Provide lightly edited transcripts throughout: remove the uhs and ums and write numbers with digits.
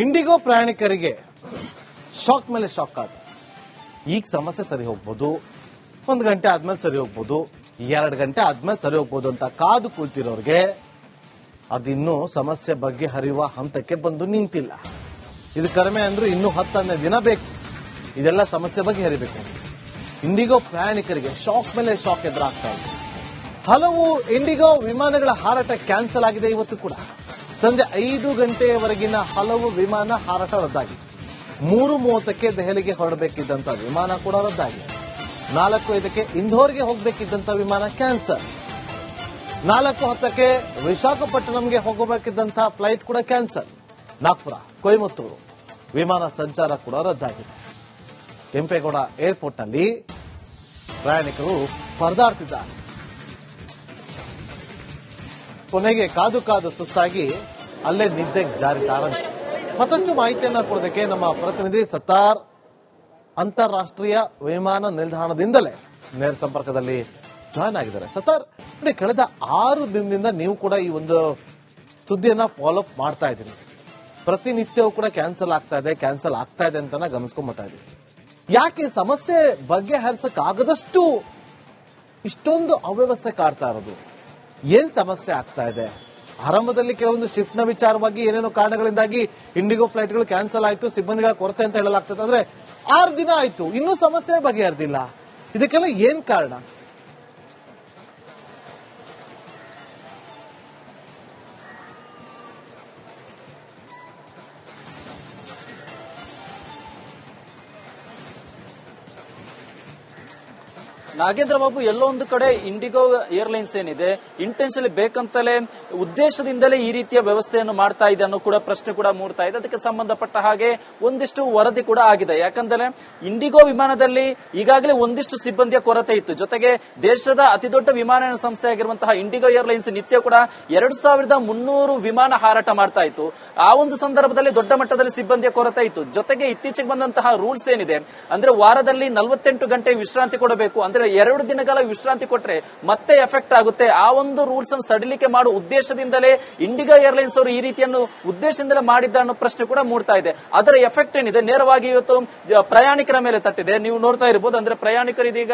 IndiGo ಪ್ರಯಾಣಿಕರಿಗೆ shock ಮೇಲೆ shock ಆದ. ಈಗ ಸಮಸ್ಯೆ ಸರಿ ಹೋಗ್ಬೋದು, 1 ಗಂಟೆ ಆದ್ಮೇಲೆ ಸರಿ ಹೋಗ್ಬೋದು, 2 ಗಂಟೆ ಆದ್ಮೇಲೆ ಸರಿ ಹೋಗ್ಬೋದು ಅಂತ ಕಾದು ಕುಳಿತಿರೋರ್ಗೆ ಅದಿನ್ನೂ ಸಮಸ್ಯೆ ಬಗ್ಗೆ ಹರಿಯುವ ಹಂತಕ್ಕೆ ಬಂದು ನಿಂತಿಲ್ಲ. ಇದು ಕಡಿಮೆ ಅಂದ್ರೂ ಇನ್ನೂ 10-15 ದಿನ ಬೇಕು ಇದೆಲ್ಲ ಸಮಸ್ಯೆ ಬಗ್ಗೆ ಹರಿಬೇಕು. ಇಂಡಿಗೋ ಪ್ರಯಾಣಿಕರಿಗೆ ಶಾಕ್ ಮೇಲೆ ಶಾಕ್ ಎದುರಾಗ್ತಾ ಇದೆ. ಹಲವು ಇಂಡಿಗೋ ವಿಮಾನಗಳ ಹಾರಾಟ ಕ್ಯಾನ್ಸಲ್ ಆಗಿದೆ. ಇವತ್ತು ಕೂಡ ಸಂಜೆ 5 ಗಂಟೆಯವರೆಗಿನ ಹಲವು ವಿಮಾನ ಹಾರಾಟ ರದ್ದಾಗಿದೆ. 3:30ಕ್ಕೆ ದೆಹಲಿಗೆ ಹೊರಡಬೇಕಿದ್ದಂತ ವಿಮಾನ ಕೂಡ ರದ್ದಾಗಿದೆ. 4:05ಕ್ಕೆ ಇಂದೋರ್ಗೆ ಹೋಗಬೇಕಿದ್ದಂತ ವಿಮಾನ ಕ್ಯಾನ್ಸಲ್. 4:10ಕ್ಕೆ ವಿಶಾಖಪಟ್ಟಣಂಗೆ ಹೋಗಬೇಕಿದ್ದಂತಹ ಫ್ಲೈಟ್ ಕೂಡ ಕ್ಯಾನ್ಸಲ್. ನಾಗ್ಪುರ, ಕೊಯಮತ್ತೂರು ವಿಮಾನ ಸಂಚಾರ ಕೂಡ ರದ್ದಾಗಿದೆ. ಕೆಂಪೇಗೌಡ ಏರ್ಪೋರ್ಟ್ನಲ್ಲಿ ಪ್ರಯಾಣಿಕರು ಪರದಾಡ್ತಿದ್ದಾರೆ. ಕೊನೆಗೆ ಕಾದು ಕಾದು ಸುಸ್ತಾಗಿ ಅಲ್ಲೇ ನಿದ್ದೆಗೆ ಜಾರಿದ್ದಾರಂತೆ. ಮತ್ತಷ್ಟು ಮಾಹಿತಿಯನ್ನ ಕೊಡೋದಕ್ಕೆ ನಮ್ಮ ಪ್ರತಿನಿಧಿ ಸತ್ತಾರ್ ಅಂತಾರಾಷ್ಟ್ರೀಯ ವಿಮಾನ ನಿಲ್ದಾಣದಿಂದಲೇ ನೇರ ಸಂಪರ್ಕದಲ್ಲಿ ಜಾಯ್ನ್ ಆಗಿದ್ದಾರೆ. ಸತ್ತಾರ್, ಕಳೆದ 6 ದಿನದಿಂದ ನೀವು ಕೂಡ ಈ ಒಂದು ಸುದ್ದಿಯನ್ನ ಫಾಲೋ ಅಪ್ ಮಾಡ್ತಾ ಇದ್ದೀರಿ. ಪ್ರತಿನಿತ್ಯವೂ ಕೂಡ ಕ್ಯಾನ್ಸಲ್ ಆಗ್ತಾ ಇದೆ ಅಂತ ಗಮನಿಸ್ಕೊಂಡ್ಬರ್ತಾ ಇದ್ದೀವಿ. ಯಾಕೆ ಸಮಸ್ಯೆ ಬಗೆಹರಿಸಕ್ಕಾಗದಷ್ಟು ಇಷ್ಟೊಂದು ಅವ್ಯವಸ್ಥೆ ಕಾಡ್ತಾ ಇರೋದು? ಏನ್ ಸಮಸ್ಯೆ ಆಗ್ತಾ ಇದೆ? ಆರಂಭದಲ್ಲಿ ಕೆಲವೊಂದು ಶಿಫ್ಟ್ ನ ವಿಚಾರವಾಗಿ ಏನೇನೋ ಕಾರಣಗಳಿಂದಾಗಿ ಇಂಡಿಗೋ ಫ್ಲೈಟ್ಗಳು ಕ್ಯಾನ್ಸಲ್ ಆಯ್ತು, ಸಿಬ್ಬಂದಿಗಳ ಕೊರತೆ ಅಂತ ಹೇಳಲಾಗ್ತದೆ. ಆದ್ರೆ 6 ದಿನ ಆಯ್ತು, ಇನ್ನೂ ಸಮಸ್ಯೆ ಬಗೆಹರಿದಿಲ್ಲ. ಇದಕ್ಕೆಲ್ಲ ಏನ್ ಕಾರಣ? ನಾಗೇಂದ್ರ ಬಾಬು, ಎಲ್ಲೋ ಒಂದು ಕಡೆ ಇಂಡಿಗೋ ಏರ್ಲೈನ್ಸ್ ಏನಿದೆ ಇಂಟೆನ್ಷನಲಿ ಬೇಕಂತಲೇ ಉದ್ದೇಶದಿಂದಲೇ ಈ ರೀತಿಯ ವ್ಯವಸ್ಥೆಯನ್ನು ಮಾಡ್ತಾ ಇದೆ ಅನ್ನೋ ಕೂಡ ಪ್ರಶ್ನೆ ಕೂಡ ಮೂಡ್ತಾ ಇದೆ. ಅದಕ್ಕೆ ಸಂಬಂಧಪಟ್ಟ ಹಾಗೆ ಒಂದಿಷ್ಟು ವರದಿ ಕೂಡ ಆಗಿದೆ. ಯಾಕಂದ್ರೆ ಇಂಡಿಗೋ ವಿಮಾನದಲ್ಲಿ ಈಗಾಗಲೇ ಒಂದಿಷ್ಟು ಸಿಬ್ಬಂದಿಯ ಕೊರತೆ ಇತ್ತು. ಜೊತೆಗೆ ದೇಶದ ಅತಿದೊಡ್ಡ ವಿಮಾನಯಾನ ಸಂಸ್ಥೆ ಆಗಿರುವಂತಹ ಇಂಡಿಗೋ ಏರ್ಲೈನ್ಸ್ ನಿತ್ಯ ಕೂಡ 2300 ವಿಮಾನ ಹಾರಾಟ ಮಾಡ್ತಾ ಇತ್ತು. ಆ ಒಂದು ಸಂದರ್ಭದಲ್ಲಿ ದೊಡ್ಡ ಮಟ್ಟದಲ್ಲಿ ಸಿಬ್ಬಂದಿಯ ಕೊರತೆ ಇತ್ತು. ಜೊತೆಗೆ ಇತ್ತೀಚೆಗೆ ಬಂದಂತಹ ರೂಲ್ಸ್ ಏನಿದೆ ಅಂದ್ರೆ ವಾರದಲ್ಲಿ 48 ಗಂಟೆ ವಿಶ್ರಾಂತಿ ಕೊಡಬೇಕು. ಅಂದ್ರೆ 2 ದಿನಗಳ ವಿಶ್ರಾಂತಿ ಕೊಟ್ರೆ ಮತ್ತೆ ಎಫೆಕ್ಟ್ ಆಗುತ್ತೆ. ಆ ಒಂದು ರೂಲ್ಸ್ ಅನ್ನು ಸಡಿಲಿಕೆ ಮಾಡುವ ಉದ್ದೇಶದಿಂದಲೇ ಇಂಡಿಗೋ ಏರ್ಲೈನ್ಸ್ ಅವರು ಈ ರೀತಿಯನ್ನು ಉದ್ದೇಶದಿಂದಲೇ ಮಾಡಿದ್ದ ಅನ್ನೋ ಪ್ರಶ್ನೆ ಕೂಡ ಮೂಡ್ತಾ ಇದೆ. ಅದರ ಎಫೆಕ್ಟ್ ಏನಿದೆ ನೇರವಾಗಿ ಇವತ್ತು ಪ್ರಯಾಣಿಕರ ಮೇಲೆ ತಟ್ಟಿದೆ. ನೀವು ನೋಡ್ತಾ ಇರಬಹುದು. ಅಂದ್ರೆ ಪ್ರಯಾಣಿಕರು ಇದೀಗ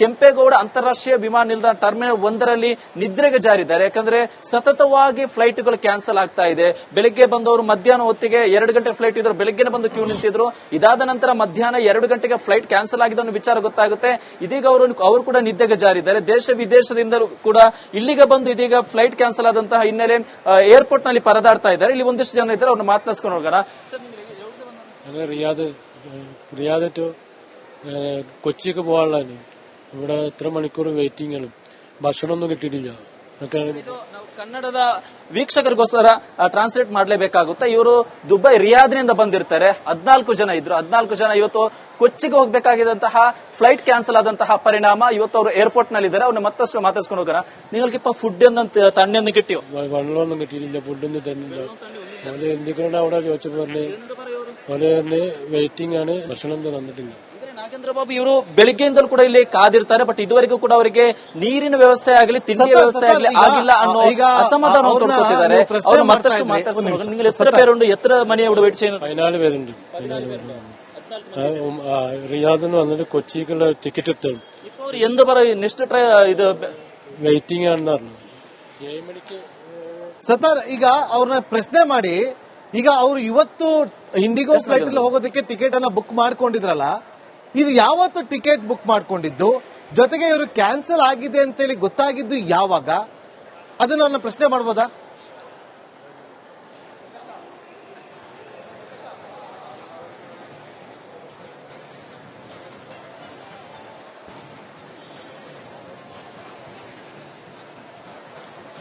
ಕೆಂಪೇಗೌಡ ಅಂತಾರಾಷ್ಟ್ರೀಯ ವಿಮಾನ ನಿಲ್ದಾಣ ಟರ್ಮಿನಲ್ 1ರಲ್ಲಿ ನಿದ್ರೆಗೆ ಜಾರಿದ್ದಾರೆ. ಯಾಕಂದ್ರೆ ಸತತವಾಗಿ ಫ್ಲೈಟ್ಗಳು ಕ್ಯಾನ್ಸಲ್ ಆಗ್ತಾ ಇದೆ. ಬೆಳಿಗ್ಗೆ ಬಂದವರು ಮಧ್ಯಾಹ್ನ ಹೊತ್ತಿಗೆ 2 ಗಂಟೆ ಫ್ಲೈಟ್ ಇದ್ರು, ಬೆಳಿಗ್ಗೆ ಬಂದು ಕ್ಯೂ ನಿಂತಿದ್ರು. ಇದಾದ ನಂತರ ಮಧ್ಯಾಹ್ನ 2 ಗಂಟೆಗೆ ಫ್ಲೈಟ್ ಕ್ಯಾನ್ಸಲ್ ಆಗಿದೆ ಅನ್ನೋ ವಿಚಾರ ಗೊತ್ತಾಗುತ್ತೆ. ಇದೀಗ ಅವರು ಕೂಡ ನಿದ್ದೆಗೆ ಜಾರಿದ್ದಾರೆ. ದೇಶ ವಿದೇಶದಿಂದಲೂ ಕೂಡ ಇಲ್ಲಿಗೆ ಬಂದು ಇದೀಗ ಫ್ಲೈಟ್ ಕ್ಯಾನ್ಸಲ್ ಆದಂತಹ ಹಿನ್ನೆಲೆ ಏರ್ಪೋರ್ಟ್ ನಲ್ಲಿ ಪರದಾಡ್ತಾ ಇದ್ದಾರೆ. ಇಲ್ಲಿ ಒಂದಿಷ್ಟು ಜನ ಇದ್ದಾರೆ, ಅವ್ರನ್ನ ಮಾತನಾಡಿಸ್ಕೊಂಡು ಹೋಗೋಣ. റിയാദ് ടു കൊച്ചിക്ക് പോകാനുള്ളതാണ്. ഇവിടെ എത്ര മണിക്കൂർ വെയിറ്റിംഗ് ആണ്, ഭക്ഷണമൊന്നും കിട്ടിയിട്ടില്ല. ಕನ್ನಡದ ವೀಕ್ಷಕರಿಗೋಸ್ಕರ ಟ್ರಾನ್ಸ್ಲೇಟ್ ಮಾಡಲೇಬೇಕಾಗುತ್ತೆ. ಇವರು ದುಬೈ ರಿಯಾದ್ನಿಂದ ಬಂದಿರ್ತಾರೆ. 14 ಜನ ಇದ್ರು. 14 ಜನ ಇವತ್ತು ಕೊಚ್ಚಿಗೆ ಹೋಗಬೇಕಾಗಿದ್ದಂತಹ ಫ್ಲೈಟ್ ಕ್ಯಾನ್ಸಲ್ ಆದಂತಹ ಪರಿಣಾಮ ಇವತ್ತು ಅವರು ಏರ್ಪೋರ್ಟ್ ನಲ್ಲಿ ഇದ್ದಾರೆ. ಅವ್ರನ್ನ മറ്റಷ್ಟು മാതാസ്ಕೊಂಡು ಹೋಗೋಣ. നിങ്ങൾക്കിപ്പോ ഫുഡ് തണ്ണൊന്നും കിട്ടിയോ? വെള്ളമൊന്നും കിട്ടിയിട്ടില്ല, ഫുഡൊന്നും തന്നില്ല. അത് എന്തൊക്കെയാണ് അവിടെ ചോദിച്ചപ്പോ പറഞ്ഞ് വെയിറ്റിംഗ് ആണ്, ഭക്ഷണം തന്നിട്ടില്ല. ನಾಗೇಂದ್ರ ಬಾಬು, ಇವರು ಬೆಳಿಗ್ಗೆಯಿಂದಲೂ ಕೂಡ ಇಲ್ಲಿ ಕಾದಿರ್ತಾರೆ. ಬಟ್ ಇದುವರೆಗೂ ಕೂಡ ಅವರಿಗೆ ನೀರಿನ ವ್ಯವಸ್ಥೆ ಆಗಲಿ, ತಿಂಡಿಯ ವ್ಯವಸ್ಥೆ ಆಗಲಿ ಆಗಿಲ್ಲ ಅನ್ನೋ ಅಸಮಾಧಾನ ತೊಡ್ಕೊತಿದ್ದಾರೆ. ಅವರು ಮತ್ತಷ್ಟು ಮಾತಾಡ್ತಾರೆ. നിങ്ങൾ എത്ര പേരുണ്ട്, എത്ര മണി അവിടെ വെയിറ്റ് ചെയ്യുന്നത്? 14 പേരുണ്ട്. റിയാദിന്ന് വന്നിട്ട് കൊച്ചിക്കുള്ള ടിക്കറ്റ് എടുത്താണ്. ഇപ്പൊ ಅವರು ಎಂದು ಬರ ನೆಕ್ಸ್ಟ್ ಇದು വെയിറ്റിംഗ് ആണെന്ന് പറഞ്ഞു. 7 മണിക്ക് ಸತಾರ್, ಈಗ ಅವ್ರನ್ನ ಪ್ರಶ್ನೆ ಮಾಡಿ, ಈಗ ಅವರು ಇವತ್ತು ಇಂಡಿಗೋ ಫ್ಲೈಟ್ ಅಲ್ಲಿ ಹೋಗೋದಕ್ಕೆ ಟಿಕೆಟ್ ಅನ್ನ ಬುಕ್ ಮಾಡ್ಕೊಂಡಿದ್ರಲ್ಲ, ಇದು ಯಾವತ್ತು ಟಿಕೆಟ್ ಬುಕ್ ಮಾಡ್ಕೊಂಡಿದ್ದು? ಜೊತೆಗೆ ಇವರು ಕ್ಯಾನ್ಸಲ್ ಆಗಿದೆ ಅಂತೇಳಿ ಗೊತ್ತಾಗಿದ್ದು ಯಾವಾಗ? ಅದನ್ನ ನನ್ನ ಪ್ರಶ್ನೆ ಮಾಡ್ಬೋದಾ?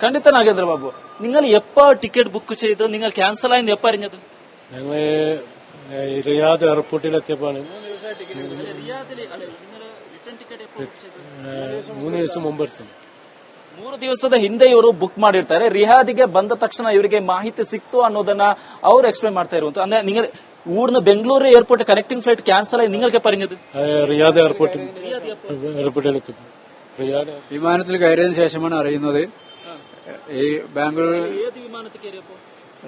ಖಂಡಿತ നാഗേന്ദ്ര ബാബു, നിങ്ങൾ എപ്പോ ടിക്കറ്റ് ബുക്ക് ചെയ്ത് നിങ്ങൾ ക്യാൻസൽ ആയെന്ന് എപ്പോ അറിഞ്ഞത്? ഞങ്ങള് റിയാദ് എയർപോർട്ടിലെത്തിയപ്പോഴാണ്. 3 ദിവസം മുമ്പ് എടുത്തു. 3 ದಿವಸದ ಹಿಂದೆ ಇವರು ಬುಕ್ ಮಾಡಿರ್ತಾರೆ. ರಿಯಾದಿಗೆ ಬಂದ ತಕ್ಷಣ ಇವರಿಗೆ ಮಾಹಿತಿ ಸಿಕ್ತು ಅನ್ನೋದನ್ನ ಅವರು ಎಕ್ಸ್ಪ್ಲೇನ್ ಮಾಡ್ತಾ ಇರುವಂತ. ಅಂದ್ರೆ നിങ്ങൾ ഊർന്ന് Bengaluru airport connecting flight cancel ആയി നിങ്ങൾക്ക് പറഞ്ഞത്? റിയാദ് എയർപോർട്ടിലെത്തി. വിമാനത്തിൽ കയറിയതിനു ശേഷമാണ് അറിയുന്നത്. ഈ ബാംഗ്ലൂർ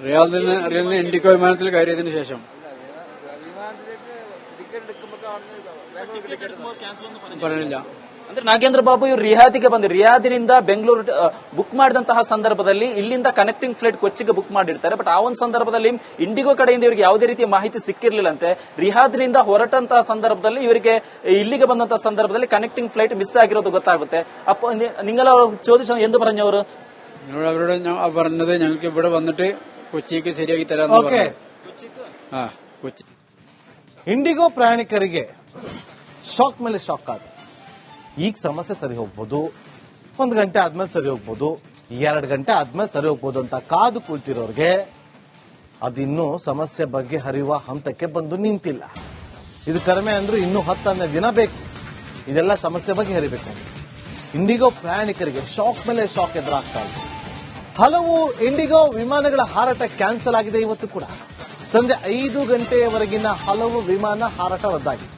റിയാദിൽ നിന്ന് ഇൻഡിഗോ വിമാനത്തിൽ കയറിയതിനു ശേഷം പറയണില്ല. ಅಂದ್ರೆ ನಾಗೇಂದ್ರ ಬಾಬು ಇವರು ರಿಯಾದಿಗೆ ಬಂದು ರಿಯಾದಿನಿಂದ ಬೆಂಗಳೂರು ಬುಕ್ ಮಾಡಿದಂತಹ ಸಂದರ್ಭದಲ್ಲಿ ಇಲ್ಲಿಂದ ಕನೆಕ್ಟಿಂಗ್ ಫ್ಲೈಟ್ ಕೊಚ್ಚಿಗೆ ಬುಕ್ ಮಾಡಿರ್ತಾರೆ. ಬಟ್ ಆ ಒಂದು ಸಂದರ್ಭದಲ್ಲಿ ಇಂಡಿಗೋ ಕಡೆಯಿಂದ ಇವರಿಗೆ ಯಾವುದೇ ರೀತಿಯ ಮಾಹಿತಿ ಸಿಕ್ಕಿರ್ಲಿಲ್ಲಂತೆ. ರಿಯಾದ್ನಿಂದ ಹೊರಟಂತಹ ಸಂದರ್ಭದಲ್ಲಿ ಇವರಿಗೆ ഇಲ್ಲಿಗೆ ಬಂದಂತಹ ಸಂದರ್ಭದಲ್ಲಿ കണക്ടിംഗ് ഫ്ലൈറ്റ് മിസ് ആകിರೋದು ಗೊತ್ತಾಗುತ್ತೆ. അപ്പൊ നിങ്ങൾ ചോദിച്ച എന്ത് പറഞ്ഞു ಅವರು? അവരോട് പറഞ്ഞത് ഞങ്ങൾക്ക് ഇവിടെ വന്നിട്ട് കൊച്ചിക്ക് ശരിയാക്കി തരാമെന്ന് ಓಕೆ, പറഞ്ഞു. കൊച്ചി ಇಂಡಿಗೋ ಪ್ರಯಾಣಿಕರಿಗೆ ಶಾಕ್ ಮೇಲೆ ಶಾಕ್ ಆದ. ಈಗ ಸಮಸ್ಯೆ ಸರಿ ಹೋಗ್ಬೋದು, 1 ಗಂಟೆ ಆದ್ಮೇಲೆ ಸರಿ ಹೋಗ್ಬೋದು, 2 ಗಂಟೆ ಆದ್ಮೇಲೆ ಸರಿ ಹೋಗ್ಬೋದು ಅಂತ ಕಾದು ಕುಳಿತಿರೋರ್ಗೆ ಅದಿನ್ನೂ ಸಮಸ್ಯೆ ಬಗ್ಗೆ ಹರಿಯುವ ಹಂತಕ್ಕೆ ಬಂದು ನಿಂತಿಲ್ಲ. ಇದು ಕಡಿಮೆ ಅಂದ್ರೂ ಇನ್ನೂ 10-12 ದಿನ ಬೇಕು ಇದೆಲ್ಲ ಸಮಸ್ಯೆ ಬಗ್ಗೆ ಹರಿಬೇಕು. ಇಂಡಿಗೋ ಪ್ರಯಾಣಿಕರಿಗೆ ಶಾಕ್ ಮೇಲೆ ಶಾಕ್ ಎದುರಾಗ್ತಾ ಇದೆ. ಹಲವು ಇಂಡಿಗೋ ವಿಮಾನಗಳ ಹಾರಾಟ ಕ್ಯಾನ್ಸಲ್ ಆಗಿದೆ. ಇವತ್ತು ಕೂಡ ಸಂಜೆ 5 ಗಂಟೆಯವರೆಗಿನ ಹಲವು ವಿಮಾನ ಹಾರಾಟ ರದ್ದಾಗಿದೆ.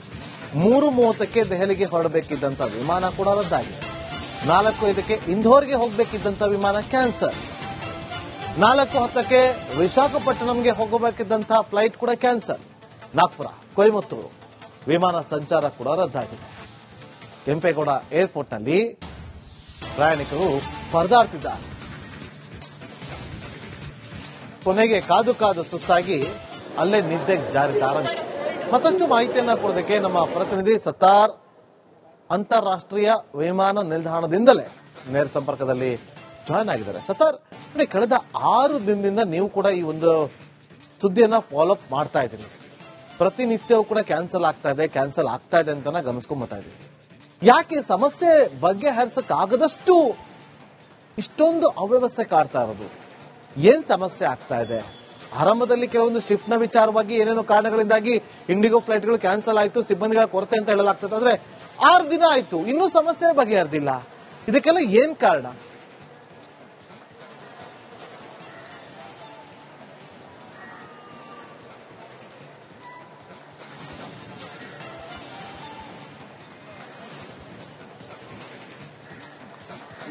3:30ಕ್ಕೆ ದೆಹಲಿಗೆ ಹೊರಡಬೇಕಿದ್ದಂತ ವಿಮಾನ ಕೂಡ ರದ್ದಾಗಿದೆ. 4:05ಕ್ಕೆ ಇಂದೋರ್ಗೆ ಹೋಗಬೇಕಿದ್ದಂತ ವಿಮಾನ ಕ್ಯಾನ್ಸಲ್. 4:10ಕ್ಕೆ ವಿಶಾಖಪಟ್ಟಣಂಗೆ ಹೋಗಬೇಕಿದ್ದಂತಹ ಫ್ಲೈಟ್ ಕೂಡ ಕ್ಯಾನ್ಸಲ್. ನಾಗ್ಪುರ, ಕೊಯಮತ್ತೂರು ವಿಮಾನ ಸಂಚಾರ ಕೂಡ ರದ್ದಾಗಿದೆ. ಕೆಂಪೇಗೌಡ ಏರ್ಪೋರ್ಟ್ನಲ್ಲಿ ಪ್ರಯಾಣಿಕರು ಪರದಾಡ್ತಿದ್ದಾರೆ. ಕೊನೆಗೆ ಕಾದು ಕಾದು ಸುಸ್ತಾಗಿ ಅಲ್ಲೇ ನಿದ್ದೆಗೆ ಜಾರಿದ್ದಾರಂತೆ. ಮತ್ತಷ್ಟು ಮಾಹಿತಿಯನ್ನ ಕೊಡೋದಕ್ಕೆ ನಮ್ಮ ಪ್ರತಿನಿಧಿ ಸತ್ತಾರ್ ಅಂತಾರಾಷ್ಟ್ರೀಯ ವಿಮಾನ ನಿಲ್ದಾಣದಿಂದಲೇ ನೇರ ಸಂಪರ್ಕದಲ್ಲಿ ಜಾಯ್ನ್ ಆಗಿದ್ದಾರೆ. ಸತ್ತಾರ್, ಕಳೆದ 6 ದಿನದಿಂದ ನೀವು ಕೂಡ ಈ ಒಂದು ಸುದ್ದಿಯನ್ನ ಫಾಲೋ ಅಪ್ ಮಾಡ್ತಾ ಇದ್ದೀರಿ. ಪ್ರತಿನಿತ್ಯವೂ ಕೂಡ ಕ್ಯಾನ್ಸಲ್ ಆಗ್ತಾ ಇದೆ ಅಂತ ಗಮನಿಸ್ಕೊಂಡ್ಬರ್ತಾ ಇದ್ದೀವಿ. ಯಾಕೆ ಸಮಸ್ಯೆ ಬಗೆಹರಿಸಕ್ಕಾಗದಷ್ಟು ಇಷ್ಟೊಂದು ಅವ್ಯವಸ್ಥೆ ಕಾಡ್ತಾ ಇರೋದು? ಏನ್ ಸಮಸ್ಯೆ ಆಗ್ತಾ ಇದೆ? ಆರಂಭದಲ್ಲಿ ಕೆಲವೊಂದು ಶಿಫ್ಟ್ ನ ವಿಚಾರವಾಗಿ ಏನೇನೋ ಕಾರಣಗಳಿಂದಾಗಿ ಇಂಡಿಗೋ ಫ್ಲೈಟ್ಗಳು ಕ್ಯಾನ್ಸಲ್ ಆಯಿತು, ಸಿಬ್ಬಂದಿಗಳ ಕೊರತೆ ಅಂತ ಹೇಳಲಾಗ್ತದೆ. ಆದ್ರೆ 6 ದಿನ ಆಯ್ತು, ಇನ್ನೂ ಸಮಸ್ಯೆ ಬಗೆಹರಿದಿಲ್ಲ. ಇದಕ್ಕೆಲ್ಲ ಏನ್ ಕಾರಣ?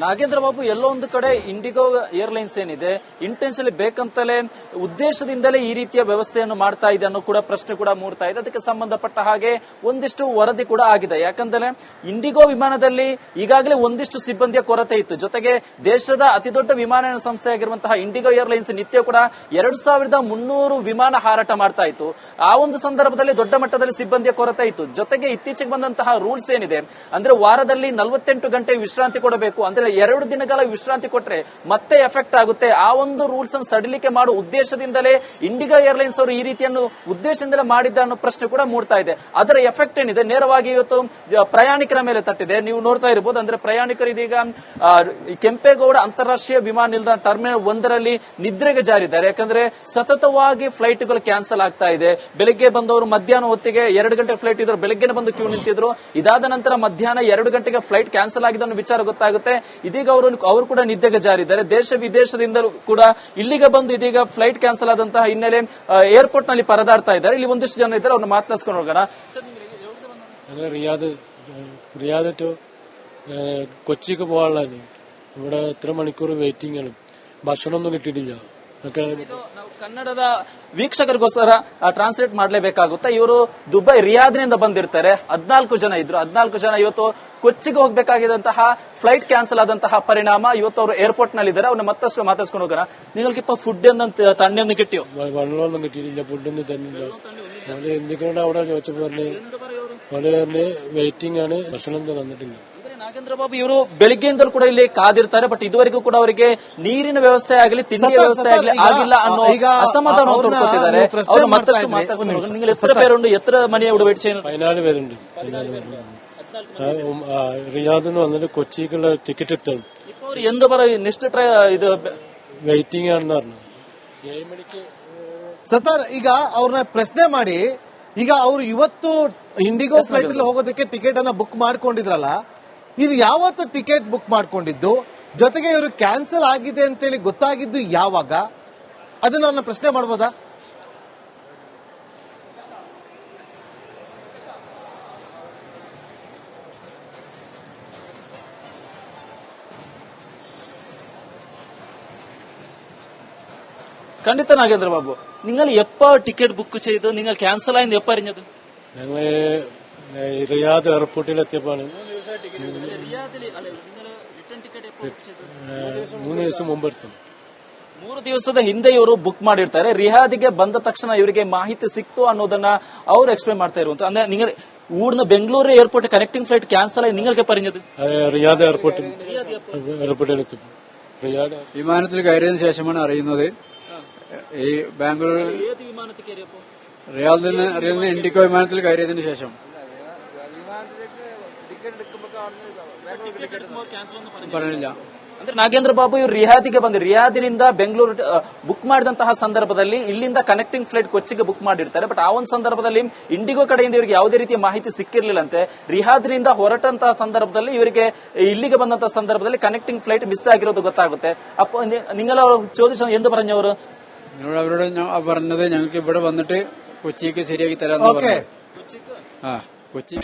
ನಾಗೇಂದ್ರ ಬಾಬು, ಎಲ್ಲೋ ಒಂದು ಕಡೆ ಇಂಡಿಗೋ ಏರ್ಲೈನ್ಸ್ ಏನಿದೆ ಇಂಟೆನ್ಷನಲಿ ಬೇಕಂತಲೇ ಉದ್ದೇಶದಿಂದಲೇ ಈ ರೀತಿಯ ವ್ಯವಸ್ಥೆಯನ್ನು ಮಾಡ್ತಾ ಇದೆ ಅನ್ನೋ ಕೂಡ ಪ್ರಶ್ನೆ ಕೂಡ ಮೂಡ್ತಾ ಇದೆ. ಅದಕ್ಕೆ ಸಂಬಂಧಪಟ್ಟ ಹಾಗೆ ಒಂದಿಷ್ಟು ವರದಿ ಕೂಡ ಆಗಿದೆ. ಯಾಕಂದ್ರೆ ಇಂಡಿಗೋ ವಿಮಾನದಲ್ಲಿ ಈಗಾಗಲೇ ಒಂದಿಷ್ಟು ಸಿಬ್ಬಂದಿಯ ಕೊರತೆ ಇತ್ತು. ಜೊತೆಗೆ ದೇಶದ ಅತಿದೊಡ್ಡ ವಿಮಾನಯಾನ ಸಂಸ್ಥೆಯಾಗಿರುವಂತಹ ಇಂಡಿಗೋ ಏರ್ಲೈನ್ಸ್ ನಿತ್ಯ ಕೂಡ 2300 ವಿಮಾನ ಹಾರಾಟ ಮಾಡ್ತಾ ಇತ್ತು. ಆ ಒಂದು ಸಂದರ್ಭದಲ್ಲಿ ದೊಡ್ಡ ಮಟ್ಟದಲ್ಲಿ ಸಿಬ್ಬಂದಿಯ ಕೊರತೆ ಇತ್ತು. ಜೊತೆಗೆ ಇತ್ತೀಚೆಗೆ ಬಂದಂತಹ ರೂಲ್ಸ್ ಏನಿದೆ ಅಂದ್ರೆ ವಾರದಲ್ಲಿ 48 ಗಂಟೆ ವಿಶ್ರಾಂತಿ ಕೊಡಬೇಕು. ಅಂದ್ರೆ 2 ದಿನಗಳ ವಿಶ್ರಾಂತಿ ಕೊಟ್ರೆ ಮತ್ತೆ ಎಫೆಕ್ಟ್ ಆಗುತ್ತೆ. ಆ ಒಂದು ರೂಲ್ಸ್ ಅನ್ನು ಸಡಿಲಿಕೆ ಮಾಡುವ ಉದ್ದೇಶದಿಂದಲೇ ಇಂಡಿಗೋ ಏರ್ಲೈನ್ಸ್ ಅವರು ಈ ರೀತಿಯನ್ನು ಉದ್ದೇಶದಿಂದಲೇ ಮಾಡಿದ್ದ ಅನ್ನೋ ಪ್ರಶ್ನೆ ಕೂಡ ಮೂಡ್ತಾ ಇದೆ. ಅದರ ಎಫೆಕ್ಟ್ ಏನಿದೆ ನೇರವಾಗಿ ಇವತ್ತು ಪ್ರಯಾಣಿಕರ ಮೇಲೆ ತಟ್ಟಿದೆ. ನೀವು ನೋಡ್ತಾ ಇರಬಹುದು. ಅಂದ್ರೆ ಪ್ರಯಾಣಿಕರು ಇದೀಗ ಕೆಂಪೇಗೌಡ ಅಂತಾರಾಷ್ಟ್ರೀಯ ವಿಮಾನ ನಿಲ್ದಾಣ ಟರ್ಮಿನಲ್ 1ರಲ್ಲಿ ನಿದ್ರೆಗೆ ಜಾರಿದ್ದಾರೆ. ಯಾಕಂದ್ರೆ ಸತತವಾಗಿ ಫ್ಲೈಟ್ಗಳು ಕ್ಯಾನ್ಸಲ್ ಆಗ್ತಾ ಇದೆ. ಬೆಳಿಗ್ಗೆ ಬಂದವರು ಮಧ್ಯಾಹ್ನ ಹೊತ್ತಿಗೆ 2 ಗಂಟೆ ಫ್ಲೈಟ್ ಇದ್ರು, ಬೆಳಗ್ಗೆ ಬಂದು ಕ್ಯೂ ನಿಂತಿದ್ರು. ಇದಾದ ನಂತರ ಮಧ್ಯಾಹ್ನ 2 ಗಂಟೆಗೆ ಫ್ಲೈಟ್ ಕ್ಯಾನ್ಸಲ್ ಆಗಿದೆ ಅನ್ನೋ ವಿಚಾರ ಗೊತ್ತಾಗುತ್ತೆ. ಇದೀಗ ಅವರು ಕೂಡ ನಿದ್ದೆಗೆ ಜಾರಿದ್ದಾರೆ. ದೇಶ ವಿದೇಶದಿಂದಲೂ ಕೂಡ ಇಲ್ಲಿಗೆ ಬಂದು ಇದೀಗ ಫ್ಲೈಟ್ ಕ್ಯಾನ್ಸಲ್ ಆದಂತಹ ಹಿನ್ನೆಲೆ ಏರ್ಪೋರ್ಟ್ ನಲ್ಲಿ ಪರದಾಡ್ತಾ ಇದ್ದಾರೆ. ಇಲ್ಲಿ ಒಂದಿಷ್ಟು ಜನ ಇದ್ದಾರೆ, ಅವ್ರನ್ನ ಮಾತನಾಡಿಸ್ಕೊಂಡು ಹೋಗೋಣ. റിയാദ് ടു കൊച്ചിക്ക് പോകാനുള്ളതാണ്. ഇവിടെ എത്ര മണിക്കൂർ വെയിറ്റിംഗ് ആണ്. ഭക്ഷണമൊന്നും കിട്ടിയിട്ടില്ല. ನಾವು ಕನ್ನಡದ ವೀಕ್ಷಕರಿಗೋಸ್ಕರ ಟ್ರಾನ್ಸ್ಲೇಟ್ ಮಾಡಲೇಬೇಕಾಗುತ್ತೆ. ಇವರು ದುಬೈ ರಿಯಾದ್ನಿಂದ ಬಂದಿರ್ತಾರೆ. 14 ಜನ ಇದ್ರು. 14 ಜನ ಇವತ್ತು ಕೊಚ್ಚಿಗೆ ಹೋಗಬೇಕಾಗಿದ್ದಂತಹ ಫ್ಲೈಟ್ ಕ್ಯಾನ್ಸಲ್ ಆದಂತಹ ಪರಿಣಾಮ ಇವತ್ತು ಅವರು ಏರ್ಪೋರ್ಟ್ ನಲ್ಲಿ ഇದ್ದಾರೆ. ಅವ್ರನ್ನ മറ്റಷ್ಟು മാതാസ്ಕೊಂಡು ಹೋಗೋಣ. നിങ്ങൾക്കിപ്പോ ഫുഡ് തണ്ണിയൊന്നും കിട്ടിയോ? വെള്ളമൊന്നും കിട്ടിയിട്ടില്ല, ഫുഡൊന്നും തന്നില്ല. അവര് എന്തൊക്കെയാണ് അവിടെ ചോദിച്ചപ്പോ പറഞ്ഞ് വെയിറ്റിംഗ് ആണ്, ഭക്ഷണം തന്നിട്ടില്ല. ನಾಗೇಂದ್ರ ಬಾಬು ಇವರು ಬೆಳಿಗ್ಗೆಯಿಂದಲೂ ಕೂಡ ಇಲ್ಲಿ ಕಾದಿರ್ತಾರೆ. ಬಟ್ ಇದುವರೆಗೂ ಕೂಡ ಅವರಿಗೆ ನೀರಿನ ವ್ಯವಸ್ಥೆ ಆಗಲಿ, ತಿಂಡಿಯ ವ್ಯವಸ್ಥೆ ಆಗಲಿ ಆಗಿಲ್ಲ ಅನ್ನೋ ಅಸಮಾಧಾನ ತೋಡ್ಕೊತಿದ್ದಾರೆ. ಅವರು ಮತ್ತಷ್ಟು ಮಾತಾಡ್ತಾರೆ. നിങ്ങൾ എത്ര പേരുണ്ട്? എത്ര മണിയാ ഇവിടെ വെയിറ്റ് ചെയ്യുന്നത്? 14 പേരുണ്ട്. റിയാദിന് വന്നിട്ട് കൊച്ചിക്കുള്ള ടിക്കറ്റ് എടുത്താണ്. ഇപ്പൊ ಅವರು ಎಂದು ಬರ ನೆಕ್ಸ್ಟ್ ಇದು വെയിറ്റിംഗ് ആണെന്ന് പറഞ്ഞു. 7 മണിക്ക് ಸತಾರ್, ಈಗ ಅವ್ರನ್ನ ಪ್ರಶ್ನೆ ಮಾಡಿ, ಈಗ ಅವರು ಇವತ್ತು ಇಂಡಿಗೋ ಫ್ಲೈಟ್ ಅಲ್ಲಿ ಹೋಗೋದಕ್ಕೆ ಟಿಕೆಟ್ ಅನ್ನ ಬುಕ್ ಮಾಡ್ಕೊಂಡಿದ್ರಲ್ಲ, ಇದು ಯಾವತ್ತು ಟಿಕೆಟ್ ಬುಕ್ ಮಾಡ್ಕೊಂಡಿದ್ದು? ಜೊತೆಗೆ ಇವರು ಕ್ಯಾನ್ಸಲ್ ಆಗಿದೆ ಅಂತೇಳಿ ಗೊತ್ತಾಗಿದ್ದು ಯಾವಾಗ? ಅದನ್ನ ನನ್ನ ಪ್ರಶ್ನೆ ಮಾಡ್ಬೋದಾ? കണ്ടിത്ത നാഗേന്ദ്ര ബാബു, നിങ്ങൾ എപ്പോ ടിക്കറ്റ് ബുക്ക് ചെയ്ത് നിങ്ങൾ ക്യാൻസൽ ആയെന്ന് എപ്പോ അറിഞ്ഞത്? ഞങ്ങള് റിയാദ് എയർപോർട്ടിലെത്തിയപ്പോഴാണ് 3 ದಿವಸ ಮುಂಬರ್ತಾರೆ. 3 ದಿವಸದ ಹಿಂದೆ ಇವರು ಬುಕ್ ಮಾಡಿರ್ತಾರೆ. ರಿಯಾದಿಗೆ ಬಂದ ತಕ್ಷಣ ಇವರಿಗೆ ಮಾಹಿತಿ ಸಿಕ್ತು ಅನ್ನೋದನ್ನ ಅವ್ರು ಎಕ್ಸ್ಪ್ಲೇನ್ ಮಾಡ್ತಾ ಇರುವಂತ. ಅಂದ್ರೆ നിങ്ങൾ ഊർന്ന് Bengaluru airport connecting flight cancel ആയി നിങ്ങൾക്ക് പറഞ്ഞത്? റിയാദ് എയർപോർട്ടിലെത്തി. റിയാദ് വിമാനത്തിൽ കയറിയതിനു ശേഷമാണ് അറിയുന്നത്. ഈ ബാംഗ്ലൂർ റിയാദിൽ നിന്ന് ഇൻഡിഗോ വിമാനത്തിൽ കയറിയതിനു ശേഷം പറഞ്ഞില്ല. ಅಂದ್ರೆ ನಾಗೇಂದ್ರ ಬಾಬು ಇವರು ರಿಯಾದಿಗೆ ಬಂದು ರಿಯಾದಿನಿಂದ ಬೆಂಗಳೂರು ಬುಕ್ ಮಾಡಿದಂತಹ ಸಂದರ್ಭದಲ್ಲಿ ಇಲ್ಲಿಂದ ಕನೆಕ್ಟಿಂಗ್ ಫ್ಲೈಟ್ ಕೊಚ್ಚಿಗೆ ಬುಕ್ ಮಾಡಿರ್ತಾರೆ. ಬಟ್ ಆ ಒಂದು ಸಂದರ್ಭದಲ್ಲಿ ಇಂಡಿಗೋ ಕಡೆಯಿಂದ ಇವರಿಗೆ ಯಾವುದೇ ರೀತಿಯ ಮಾಹಿತಿ ಸಿಕ್ಕಿರ್ಲಿಲ್ಲಂತೆ. ರಿಯಾದ್ನಿಂದ ಹೊರಟಂತಹ ಸಂದರ್ಭದಲ್ಲಿ ಇವರಿಗೆ ಇಲ್ಲಿಗೆ ಬಂದಂತಹ ಸಂದರ್ಭದಲ್ಲಿ ಕನೆಕ್ಟಿಂಗ್ ಫ್ಲೈಟ್ ಮಿಸ್ ಆಗಿರೋದು ಗೊತ್ತಾಗುತ್ತೆ. അപ്പൊ നിങ്ങൾ ചോദിച്ച എന്ത് പറഞ്ഞവര്? അവരോട് പറഞ്ഞത് ഞങ്ങൾക്ക് ഇവിടെ വന്നിട്ട് കൊച്ചിക്ക് ശരിയാക്കി തരാന്ന് പറഞ്ഞു. കൊച്ചി